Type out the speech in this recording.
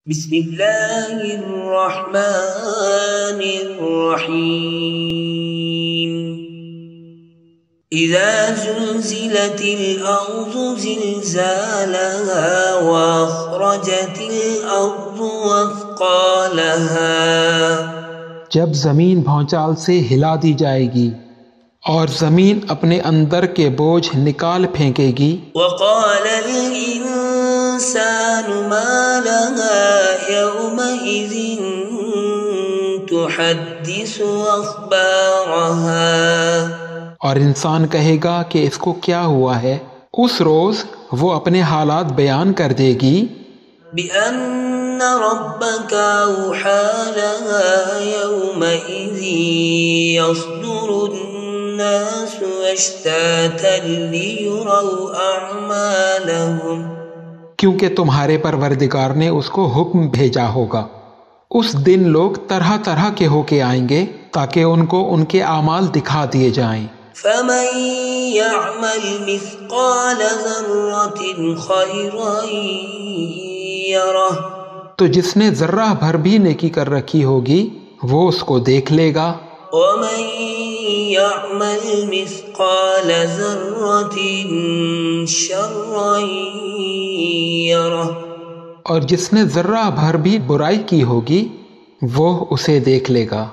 بسم اللہ الرحمن الرحیم اذا زلزلت الارض زلزالها واخرجت الارض اثقالها جب زمین بھونچال سے ہلا دی جائے گی اور زمین اپنے اندر کے بوجھ نکال پھینکے گی. وقال الانسان ما لها يومئذ تحدث اخبارها اور انسان کہے گا کہ اس کو کیا ہوا ہے. اس روز وہ اپنے حالات بیان کر دے گی. بأن ربك أوحى لها يومئذ يصدر الناس اشتاتا ليروا أعمالهم کیونکہ تمہارے پروردگار نے اس کو حکم بھیجا ہوگا. اس دن لوگ طرح طرح کے ہو کے آئیں گے تاکہ ان کو ان کے اعمال دکھا دیے جائیں. فمن يعمل مثقال ذرة خيرا يره تو جس نے ذرہ بھر بھی نیکی کر رکھی ہوگی وہ اس کو دیکھ لے گا. ومن يعمل مثقال ذرة شرا يره اور جس نے ذرہ بھر بھی برائی کی ہوگی وہ اسے دیکھ لے گا.